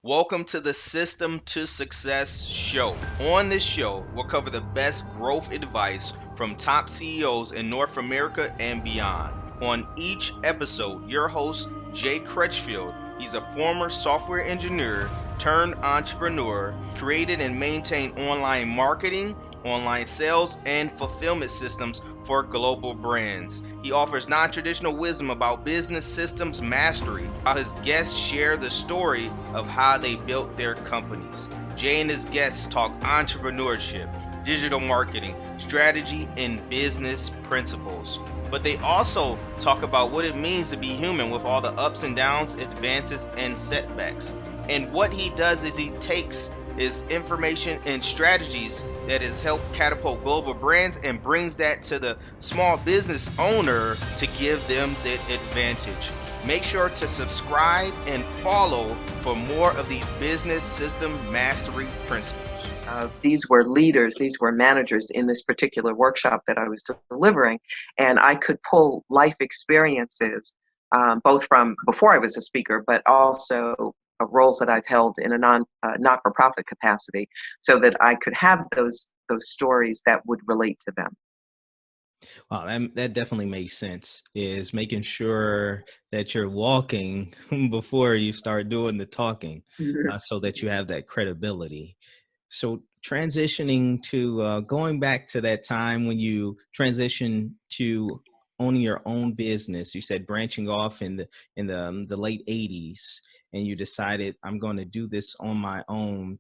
Welcome to the System to Success show. On this show, we'll cover the best growth advice from top CEOs in North America and beyond. On each episode, your host, Jay Crutchfield, he's a former software engineer turned entrepreneur, created and maintained online marketing, online sales, and fulfillment systems for global brands. He offers non-traditional wisdom about business systems mastery, while his guests share the story of how they built their companies. Jay and his guests talk entrepreneurship, digital marketing, strategy, and business principles. But they also talk about what it means to be human with all the ups and downs, advances, and setbacks. And what he does is he takes his information and strategies that has helped catapult global brands and brings that to the small business owner to give them that advantage. Make sure to subscribe and follow for more of these business system mastery principles. These were leaders, these were managers in this particular workshop that I was delivering, and I could pull life experiences, both from before I was a speaker, but also roles that I've held in a not-for-profit capacity, so that I could have those stories that would relate to them. Wow, that definitely makes sense, is making sure that you're walking before you start doing the talking, so that you have that credibility. So transitioning to going back to that time when you transitioned to owning your own business, you said branching off in the late 80s, and you decided, I'm going to do this on my own.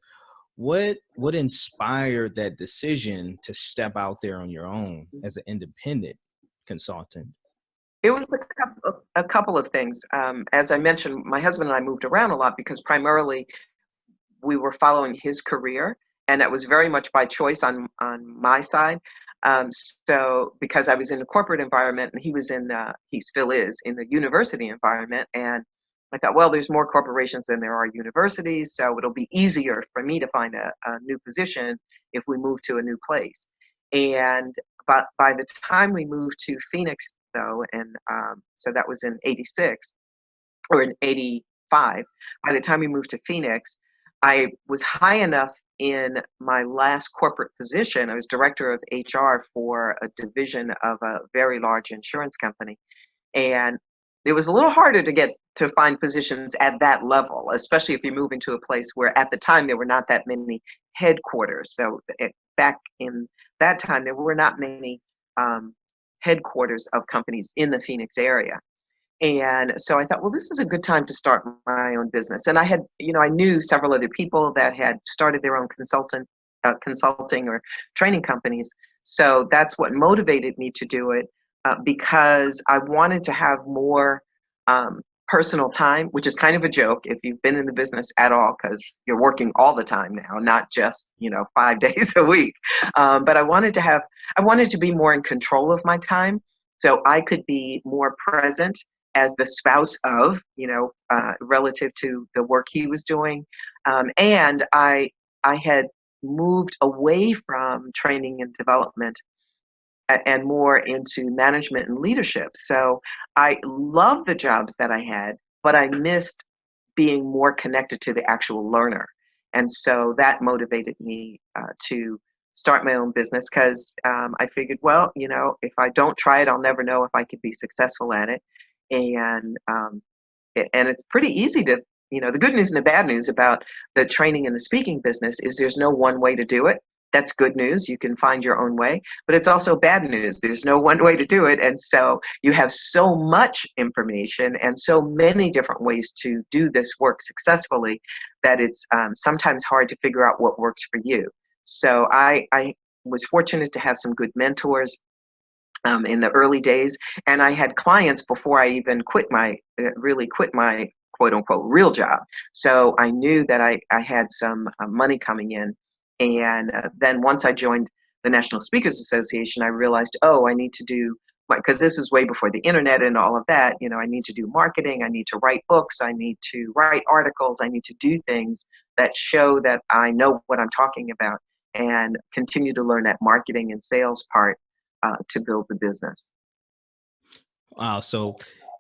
What inspired that decision to step out there on your own as an independent consultant? It was a couple of things. As I mentioned, my husband and I moved around a lot because primarily we were following his career, and that was very much by choice on my side. So because I was in a corporate environment and he still is in the university environment, and I thought, well, there's more corporations than there are universities, so it'll be easier for me to find a new position if we move to a new place. And by the time we moved to Phoenix, though, and so that was in '86 or in '85, by the time we moved to Phoenix, I was high enough in my last corporate position. I was director of HR for a division of a very large insurance company. And it was a little harder to find positions at that level, especially if you move into a place where at the time there were not that many headquarters. So back in that time, there were not many headquarters of companies in the Phoenix area. And so I thought, well, this is a good time to start my own business. And I knew several other people that had started their own consulting or training companies. So that's what motivated me to do it, because I wanted to have more personal time, which is kind of a joke if you've been in the business at all, because you're working all the time now, not just 5 days a week. But I wanted to be more in control of my time, so I could be more present as the spouse of, relative to the work he was doing. And I had moved away from training and development and more into management and leadership. So I loved the jobs that I had, but I missed being more connected to the actual learner. And so that motivated me to start my own business, because I figured, well, if I don't try it, I'll never know if I could be successful at it. And it's pretty easy to, the good news and the bad news about the training and the speaking business is there's no one way to do it. That's good news. You can find your own way, but it's also bad news. There's no one way to do it. And so you have so much information and so many different ways to do this work successfully that it's sometimes hard to figure out what works for you. So I was fortunate to have some good mentors in the early days, and I had clients before I even really quit my quote unquote real job. So I knew that I had some money coming in. And then once I joined the National Speakers Association, I realized, I need to do, because this was way before the internet and all of that, I need to do marketing, I need to write books, I need to write articles, I need to do things that show that I know what I'm talking about, and continue to learn that marketing and sales part to build the business. Wow. So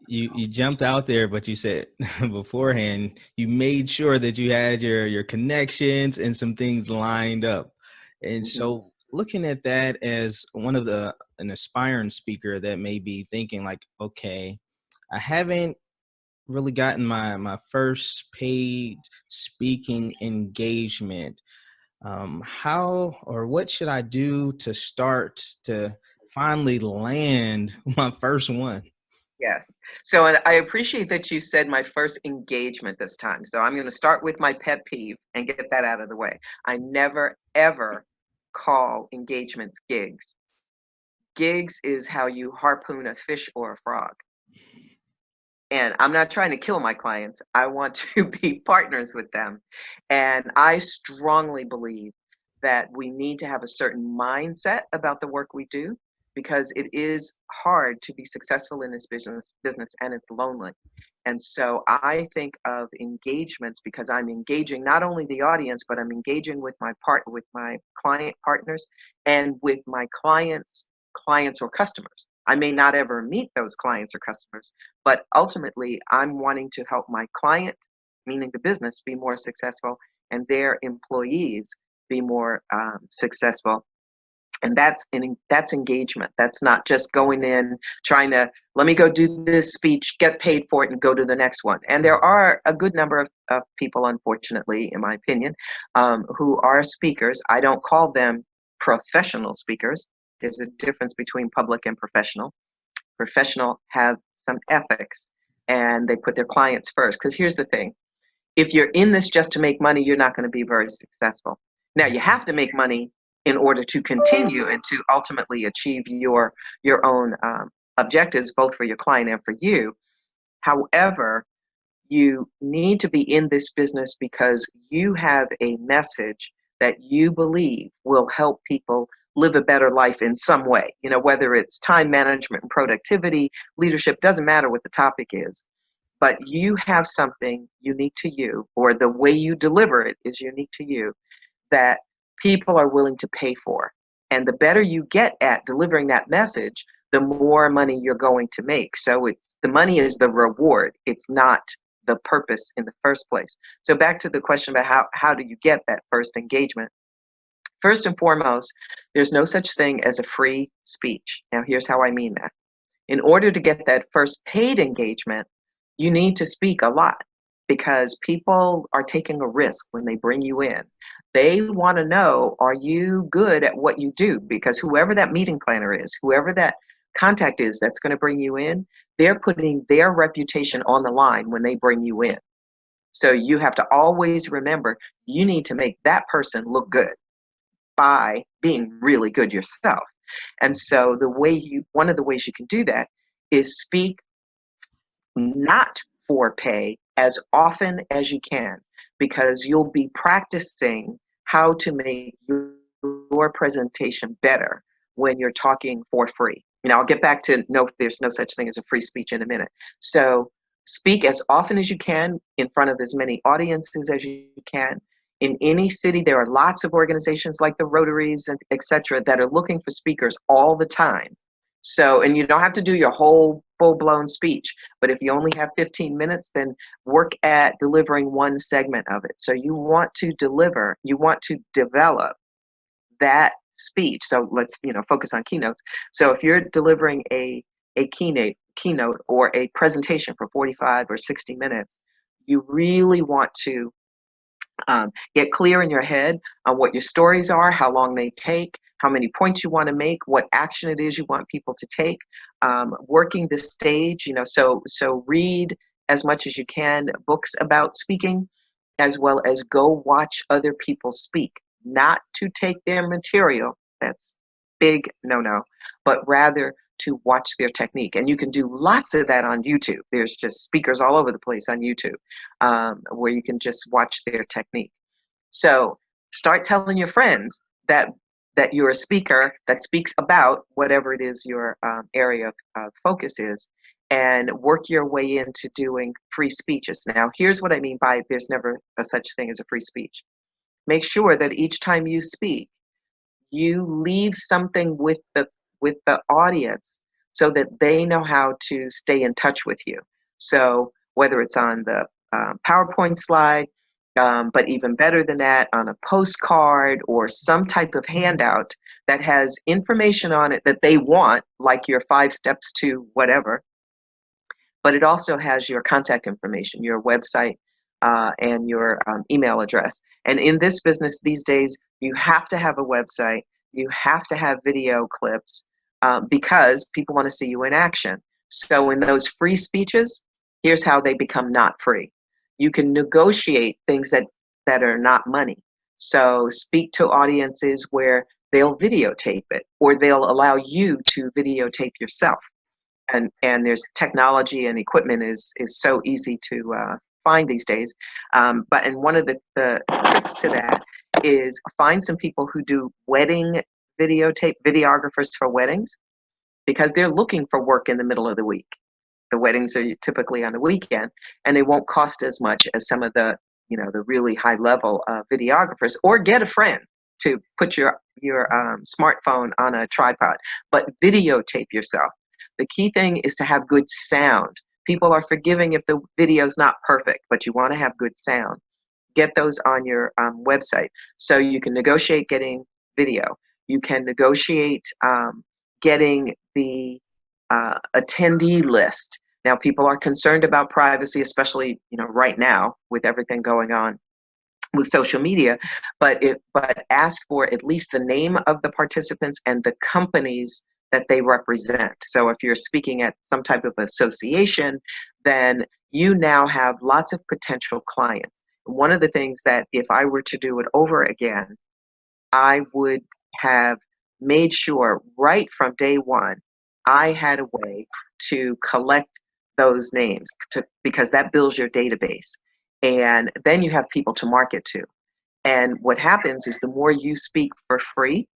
you jumped out there, but you said beforehand you made sure that you had your connections and some things lined up. And Mhm. so looking at that as one of an aspiring speaker that may be thinking like, okay, I haven't really gotten my first paid speaking engagement. How or what should I do to start to finally land my first one? Yes. So and I appreciate that you said my first engagement this time. So I'm going to start with my pet peeve and get that out of the way. I never, ever call engagements gigs. Gigs is how you harpoon a fish or a frog. And I'm not trying to kill my clients. I want to be partners with them. And I strongly believe that we need to have a certain mindset about the work we do because it is hard to be successful in this business and it's lonely. And so I think of engagements because I'm engaging not only the audience, but I'm engaging with my client partners and with my clients or customers. I may not ever meet those clients or customers, but ultimately, I'm wanting to help my client, meaning the business, be more successful and their employees be more successful. And that's engagement. That's not just going in trying to let me go do this speech, get paid for it, and go to the next one. And there are a good number of people, unfortunately, in my opinion, who are speakers. I don't call them professional speakers. There's a difference between public and professional. Professional have some ethics and they put their clients first. Because here's the thing, if you're in this just to make money, you're not going to be very successful. Now, you have to make money in order to continue and to ultimately achieve your own objectives, both for your client and for you. However, you need to be in this business because you have a message that you believe will help people live a better life in some way. You know, whether it's time management and productivity, leadership, doesn't matter what the topic is, but you have something unique to you, or the way you deliver it is unique to you, that people are willing to pay for. And the better you get at delivering that message, the more money you're going to make. So it's the money is the reward. It's not the purpose in the first place. So back to the question about how do you get that first engagement? First and foremost, there's no such thing as a free speech. Now here's how I mean that. In order to get that first paid engagement, you need to speak a lot because people are taking a risk when they bring you in. They want to know, are you good at what you do? Because whoever that meeting planner is, whoever that contact is that's going to bring you in, they're putting their reputation on the line when they bring you in. So you have to always remember you need to make that person look good by being really good yourself. And so one of the ways you can do that is speak not for pay as often as you can, because you'll be practicing how to make your presentation better when you're talking for free. You know, I'll get back to no, there's no such thing as a free speech in a minute. So speak as often as you can in front of as many audiences as you can. In any city, there are lots of organizations like the Rotaries and et cetera that are looking for speakers all the time. So, and you don't have to do your whole full-blown speech, but if you only have 15 minutes, then work at delivering one segment of it. So you want to develop that speech. So let's, focus on keynotes. So if you're delivering a keynote or a presentation for 45 or 60 minutes, you really want to get clear in your head on what your stories are, how long they take, how many points you want to make, what action it is you want people to take, working the stage, so read as much as you can books about speaking, as well as go watch other people speak, not to take their material, that's big no, but rather to watch their technique. And you can do lots of that on YouTube. There's just speakers all over the place on YouTube, where you can just watch their technique. So start telling your friends that you're a speaker that speaks about whatever it is your area of focus is, and work your way into doing free speeches. Now, here's what I mean by there's never a such thing as a free speech. Make sure that each time you speak, you leave something with the audience so that they know how to stay in touch with you. So whether it's on the PowerPoint slide, but even better than that, on a postcard or some type of handout that has information on it that they want, like your 5 steps to whatever, but it also has your contact information, your website, and your email address. And in this business these days, you have to have a website, you have to have video clips, because people want to see you in action. So in those free speeches, here's how they become not free. You can negotiate things that are not money. So speak to audiences where they'll videotape it, or they'll allow you to videotape yourself. And there's technology and equipment is so easy to find these days. But and one of the tricks to that is find some people who do wedding videographers for weddings, because they're looking for work in the middle of the week. The weddings are typically on the weekend, and they won't cost as much as some of the the really high level videographers. Or get a friend to put your smartphone on a tripod, but videotape yourself. The key thing is to have good sound. People are forgiving if the video's not perfect, but you want to have good sound. Get those on your website, so you can negotiate getting video. You can negotiate getting the attendee list. Now, people are concerned about privacy, especially right now with everything going on with social media, but ask for at least the name of the participants and the companies that they represent. So if you're speaking at some type of association, then you now have lots of potential clients. One of the things that if I were to do it over again, I would have made sure right from day one, I had a way to collect those names, because that builds your database. And then you have people to market to. And what happens is the more you speak for free,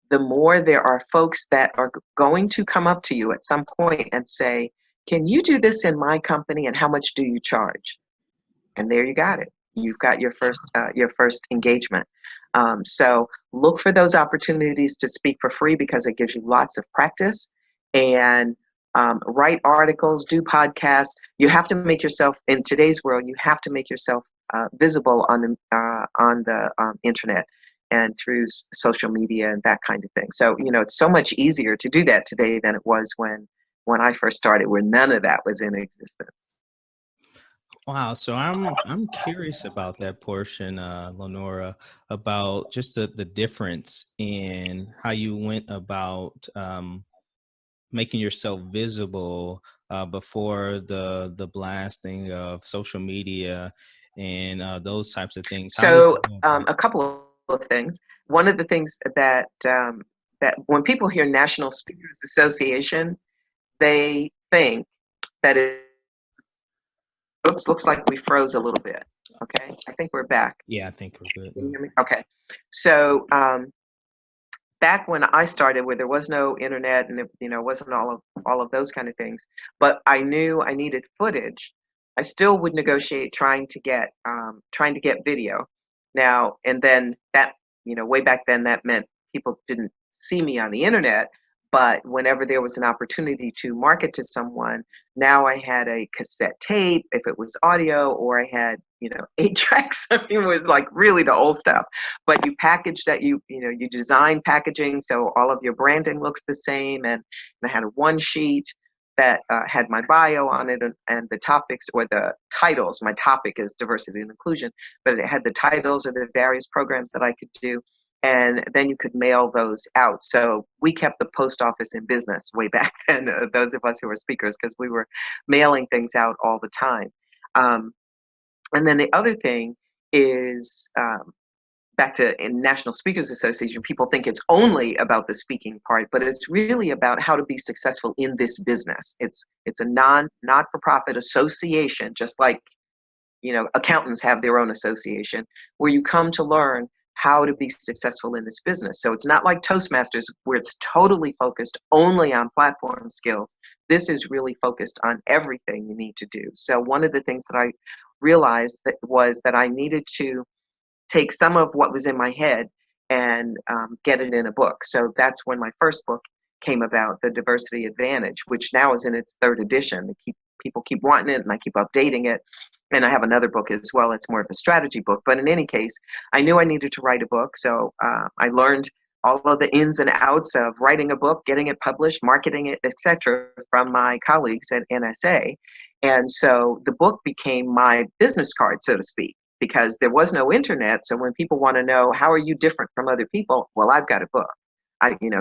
the more there are folks that are going to come up to you at some point and say, can you do this in my company, and how much do you charge? And there you got it. You've got your first engagement. So look for those opportunities to speak for free, because it gives you lots of practice. And write articles, do podcasts. You have to make yourself, in today's world, you have to make yourself visible on the internet and through social media and that kind of thing. So it's so much easier to do that today than it was when I first started, where none of that was in existence. Wow. So I'm curious about that portion, Lenora, about just the difference in how you went about making yourself visible before the blasting of social media and those types of things. So a couple of things. One of the things that when people hear National Speakers Association, they think that oops, looks like we froze a little bit. Okay, I think we're back. Yeah, I think we're good. Can you hear me? Okay. So back when I started, where there was no internet and it wasn't all of those kind of things, but I knew I needed footage, I still would negotiate trying to get video. Now and then, that way back then, that meant people didn't see me on the internet. But whenever there was an opportunity to market to someone, now I had a cassette tape, if it was audio, or I had 8 tracks. I mean, it was like really the old stuff. But you package that, you design packaging so all of your branding looks the same. And I had a one sheet that had my bio on it, and the topics, or the titles. My topic is diversity and inclusion, but it had the titles of the various programs that I could do. And then you could mail those out. So we kept the post office in business way back then, those of us who were speakers, because we were mailing things out all the time. And then the other thing is, back to in National Speakers Association, people think it's only about the speaking part, but it's really about how to be successful in this business. It's a not-for-profit association, just like accountants have their own association, where you come to learn how to be successful in this business. So it's not like Toastmasters, where it's totally focused only on platform skills. This is really focused on everything you need to do. So one of the things that I realized was that I needed to take some of what was in my head and get it in a book. So that's when my first book came about, the Diversity Advantage, which now is in its third edition. People keep wanting it, and I keep updating it. And I have another book as well. It's more of a strategy book. But in any case, I knew I needed to write a book. So I learned all of the ins and outs of writing a book, getting it published, marketing it, etc., from my colleagues at NSA. And so the book became my business card, so to speak, because there was no internet. So when people want to know, how are you different from other people? Well, I've got a book.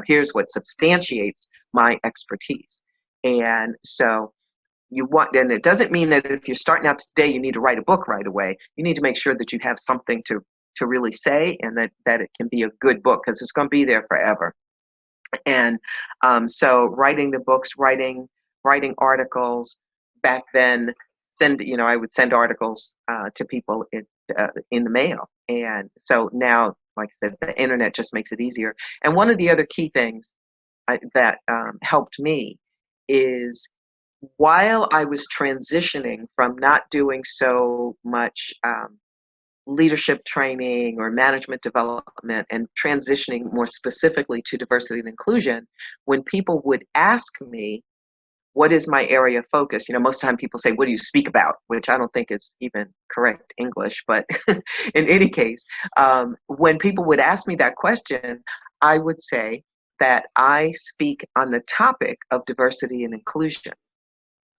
Here's what substantiates my expertise. And so and it doesn't mean that if you're starting out today, you need to write a book right away. You need to make sure that you have something to really say, and that it can be a good book, because it's going to be there forever. And so writing the books, writing articles back then, I would send articles to people in the mail. And so now, like I said, the internet just makes it easier. And one of the other key things that helped me is, while I was transitioning from not doing so much leadership training or management development and transitioning more specifically to diversity and inclusion, when people would ask me, what is my area of focus? Most of the time people say, what do you speak about? Which I don't think is even correct English, but in any case, when people would ask me that question, I would say that I speak on the topic of diversity and inclusion.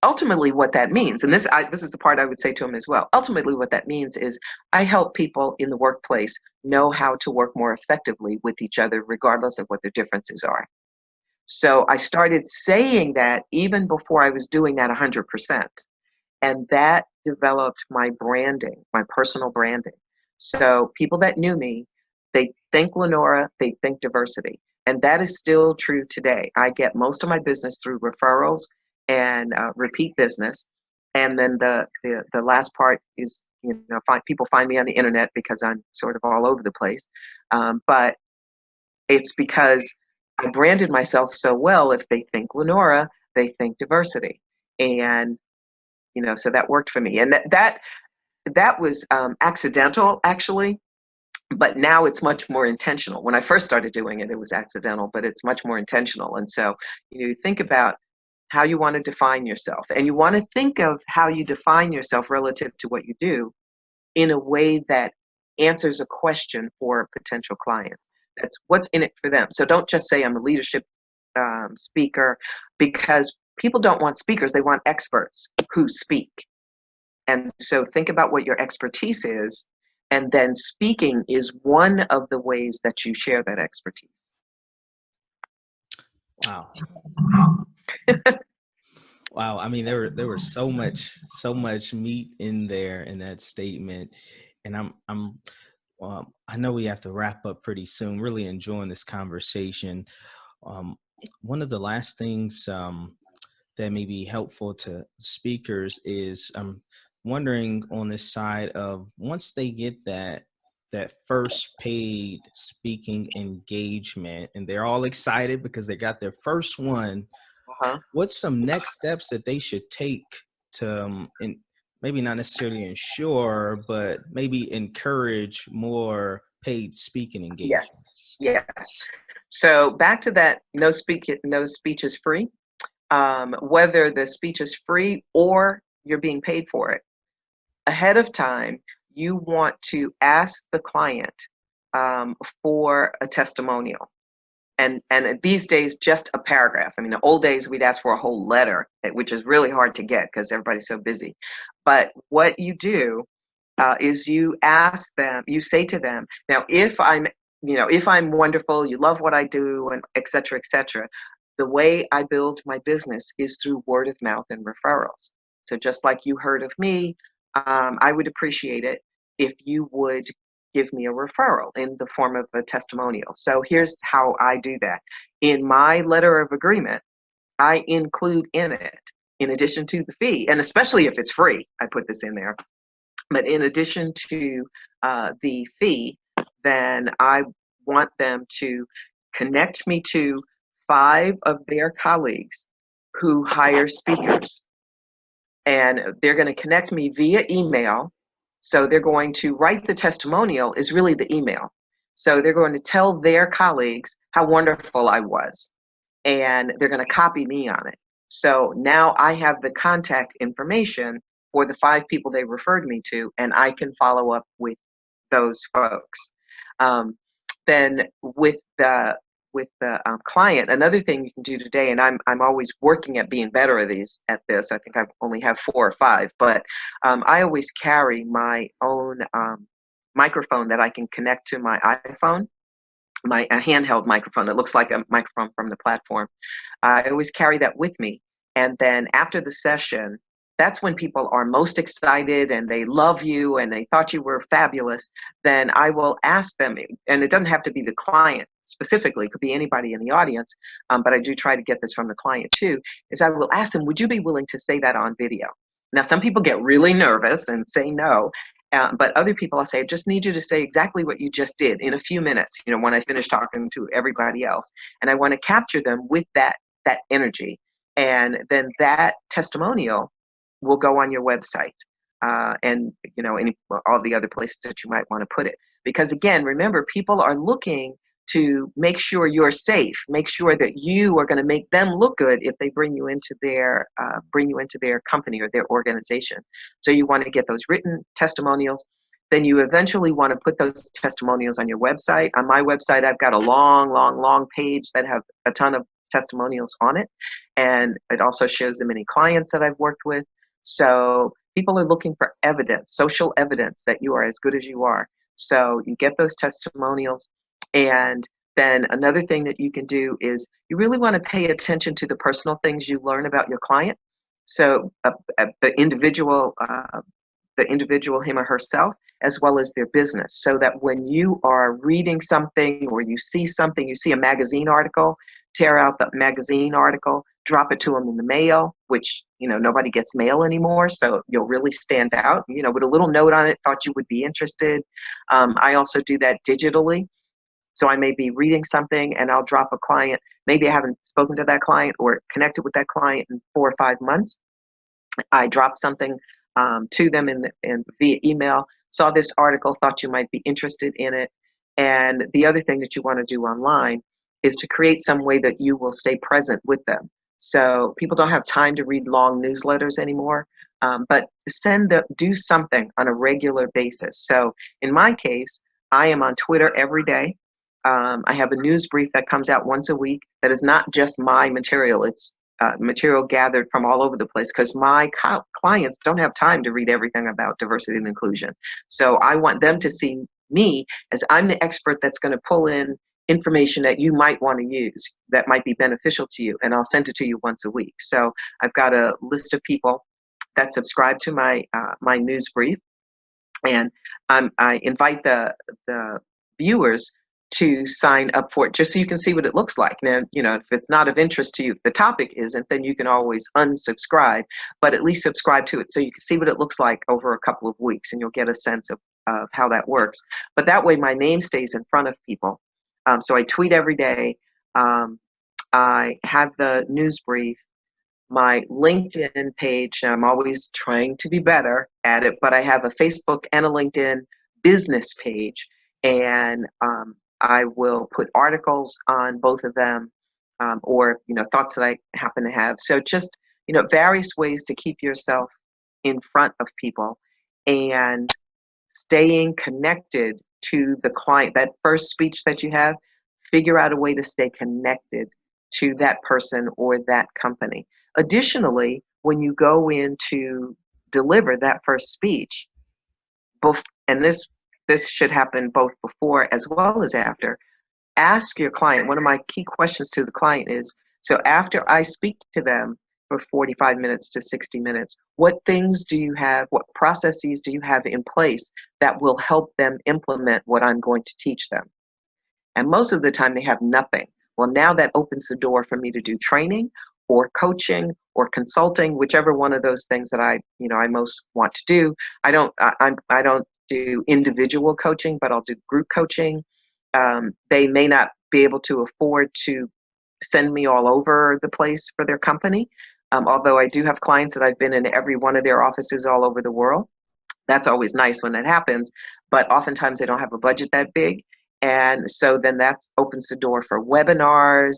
Ultimately, what that means, and this is the part I would say to them as well, ultimately what that means is I help people in the workplace know how to work more effectively with each other, regardless of what their differences are. So I started saying that even before I was doing that 100%. And that developed my branding, my personal branding. So people that knew me, they think Lenora, they think diversity. And that is still true today. I get most of my business through referrals and repeat business. And then the last part is, people find me on the internet because I'm sort of all over the place. But it's because I branded myself so well. If they think Lenora, they think diversity. And so that worked for me. And that was accidental, actually, but now it's much more intentional. When I first started doing it, it was accidental, but it's much more intentional. And so, you think about how you want to define yourself, and you want to think of how you define yourself relative to what you do in a way that answers a question for potential clients. That's what's in it for them. So don't just say I'm a leadership speaker, because people don't want speakers. They want experts who speak. And so think about what your expertise is, and then speaking is one of the ways that you share that expertise. Wow. Wow. I mean, there was so much meat in there in that statement. And I know we have to wrap up pretty soon. Really enjoying this conversation. One of the last things that may be helpful to speakers is I'm wondering on this side of, once they get that first paid speaking engagement and they're all excited because they got their first one, what's some next steps that they should take to and maybe not necessarily ensure, but maybe encourage more paid speaking engagements? Yes. So back to that, no speech is free. Whether the speech is free or you're being paid for it, ahead of time, you want to ask the client for a testimonial. And these days, just a paragraph. I mean, the old days, we'd ask for a whole letter, which is really hard to get because everybody's so busy. But what you do is you ask them, you say to them, now, if I'm wonderful, you love what I do, and et cetera, the way I build my business is through word of mouth and referrals. So just like you heard of me, I would appreciate it if you would give me a referral in the form of a testimonial. So here's how I do that. In my letter of agreement, I include in it, in addition to the fee, and especially if it's free, I put this in there, but in addition to the fee, then I want them to connect me to 5 of their colleagues who hire speakers. And they're going to connect me via email. So they're going to write the testimonial is really the email. So they're going to tell their colleagues how wonderful I was. and they're going to copy me on it. So now I have the contact information for the 5 people they referred me to, and I can follow up with those folks. Um, then with the client, another thing you can do today, and I'm always working at being better at this. I think I only have 4 or 5, but I always carry my own microphone that I can connect to my iPhone, a handheld microphone that looks like a microphone from the platform. I always carry that with me. And then after the session, that's when people are most excited and they love you and they thought you were fabulous. Then I will ask them, and it doesn't have to be the client specifically, it could be anybody in the audience, but I do try to get this from the client too, is I will ask them, would you be willing to say that on video? Now, some people get really nervous and say no, but other people, I'll say, I just need you to say exactly what you just did in a few minutes, when I finish talking to everybody else. And I want to capture them with that energy. And then that testimonial will go on your website, and all the other places that you might want to put it. Because again, remember, people are looking to make sure you're safe, make sure that you are going to make them look good if they bring you into their company or their organization. So you want to get those written testimonials. Then you eventually want to put those testimonials on your website. On my website, I've got a long page that have a ton of testimonials on it. And it also shows the many clients that I've worked with. So people are looking for evidence, social evidence that you are as good as you are. So you get those testimonials. And then another thing that you can do is you really want to pay attention to the personal things you learn about your client. So the individual, him or herself, as well as their business, so that when you are reading something or you see something, you see a magazine article, tear out the magazine article, drop it to them in the mail, which, nobody gets mail anymore. So you'll really stand out, with a little note on it, thought you would be interested. I also do that digitally. So I may be reading something and I'll drop a client. Maybe I haven't spoken to that client or connected with that client in 4 or 5 months. I drop something to them in via email. Saw this article, thought you might be interested in it. And the other thing that you want to do online is to create some way that you will stay present with them. So people don't have time to read long newsletters anymore, but do something on a regular basis. So in my case, I am on Twitter every day. I have a news brief that comes out once a week that is not just my material. It's material gathered from all over the place, because my clients don't have time to read everything about diversity and inclusion. So I want them to see me as I'm the expert that's going to pull in information that you might want to use that might be beneficial to you, and I'll send it to you once a week. So I've got a list of people that subscribe to my news brief, and I invite the viewers to sign up for it, just so you can see what it looks like. Now, if it's not of interest to you, if the topic isn't, then you can always unsubscribe, but at least subscribe to it so you can see what it looks like over a couple of weeks, and you'll get a sense of how that works. But that way my name stays in front of people. So I tweet every day. I have the news brief, my LinkedIn page. I'm always trying to be better at it, but I have a Facebook and a LinkedIn business page, and I will put articles on both of them, or thoughts that I happen to have. So just various ways to keep yourself in front of people and staying connected to the client. That first speech that you have, figure out a way to stay connected to that person or that company. Additionally, when you go in to deliver that first speech, and this should happen both before as well as after, ask your client. One of my key questions to the client is, so after I speak to them for 45 minutes to 60 minutes, what things do you have, what processes do you have in place that will help them implement what I'm going to teach them? And most of the time they have nothing. Well, now that opens the door for me to do training or coaching or consulting, whichever one of those things that I most want to do. I don't do individual coaching, but I'll do group coaching. They may not be able to afford to send me all over the place for their company. Although I do have clients that I've been in every one of their offices all over the world. That's always nice when that happens, but oftentimes they don't have a budget that big. And so then that opens the door for webinars,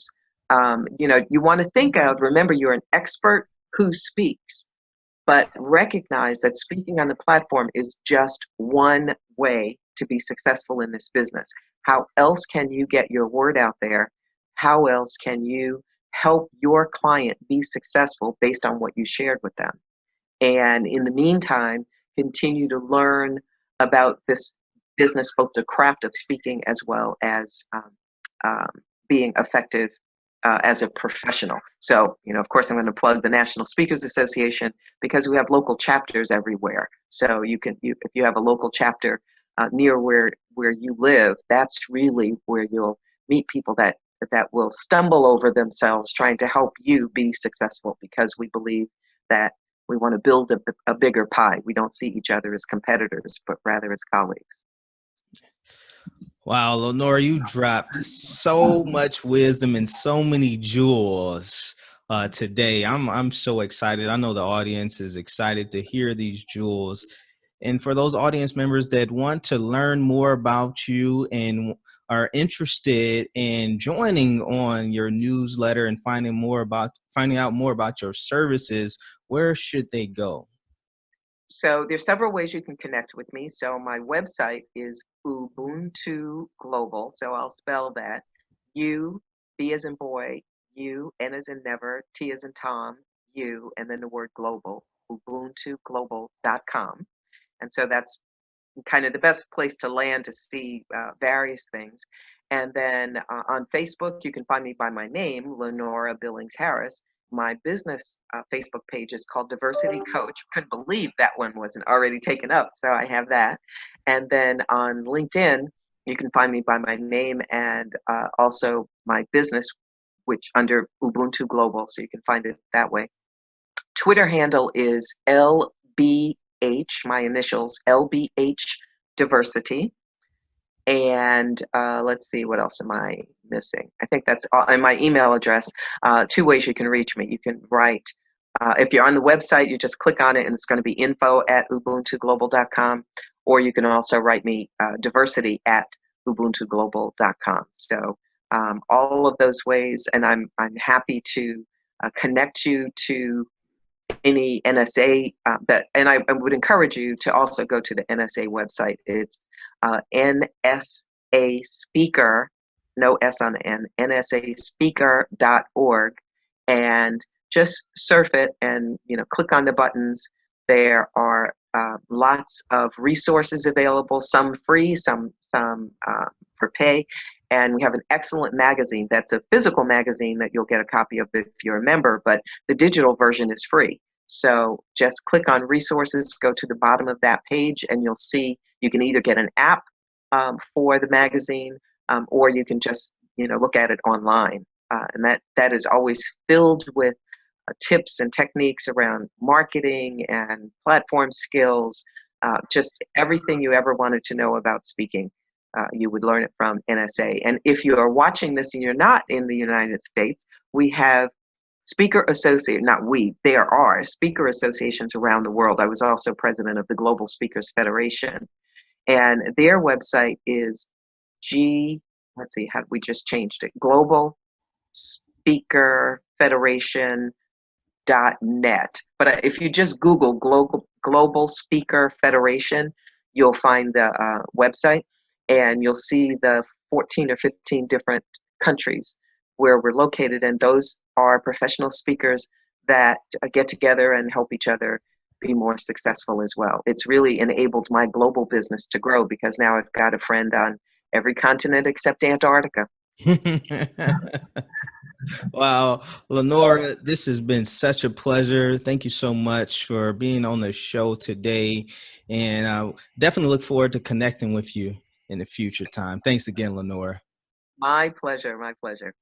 You want to think of, remember, you're an expert who speaks, but recognize that speaking on the platform is just one way to be successful in this business. How else can you get your word out there? How else can you help your client be successful based on what you shared with them? And in the meantime, continue to learn about this business, both the craft of speaking as well as being effective as a professional. So, of course, I'm going to plug the National Speakers Association because we have local chapters everywhere. So if you have a local chapter near where you live, that's really where you'll meet people that will stumble over themselves trying to help you be successful, because we believe that we want to build a bigger pie. We don't see each other as competitors, but rather as colleagues. Wow, Lenora, you dropped so much wisdom and so many jewels today. I'm so excited. I know the audience is excited to hear these jewels. And for those audience members that want to learn more about you and are interested in joining on your newsletter and finding out more about your services, where should they go? So there's several ways you can connect with me. So my website is Ubuntu Global. So I'll spell that: U, B as in boy, U, N as in never, T as in Tom, U, and then the word global, ubuntuglobal.com. And so that's kind of the best place to land to see various things. And then on Facebook, you can find me by my name, Lenora Billings-Harris. My business Facebook page is called Diversity Coach. Couldn't believe that one wasn't already taken up, so I have that. And then on LinkedIn, you can find me by my name and also my business, which under Ubuntu Global, so you can find it that way. Twitter handle is LBH, my initials, LBH Diversity. And let's see, what else am I missing? I think that's all. And my email address, two ways you can reach me. You can write, if you're on the website, you just click on it and it's going to be info@ubuntuglobal.com, or you can also write me diversity@ubuntuglobal.com. So all of those ways, and I'm happy to connect you to any NSA, and I would encourage you to also go to the NSA website. It's NSA Speaker, no S on the N, nsaspeaker.org, and just surf it and click on the buttons. There are lots of resources available, some free, some for pay. And we have an excellent magazine that's a physical magazine that you'll get a copy of if you're a member, but the digital version is free. So just click on resources, go to the bottom of that page, and you'll see you can either get an app for the magazine, or you can just look at it online. And that is always filled with tips and techniques around marketing and platform skills, just everything you ever wanted to know about speaking. You would learn it from NSA. And if you are watching this and you're not in the United States, we have speaker association, not we, there are speaker associations around the world. I was also president of the Global Speakers Federation. And their website is we just changed it, Global Speaker Federation.net. But if you just Google Global Speaker Federation, you'll find the website, and you'll see the 14 or 15 different countries where we're located, and those are professional speakers that get together and help each other be more successful as well. It's really enabled my global business to grow because now I've got a friend on every continent except Antarctica. Wow, Lenora, this has been such a pleasure. Thank you so much for being on the show today, and I definitely look forward to connecting with you in the future time. Thanks again, Lenora. My pleasure. My pleasure.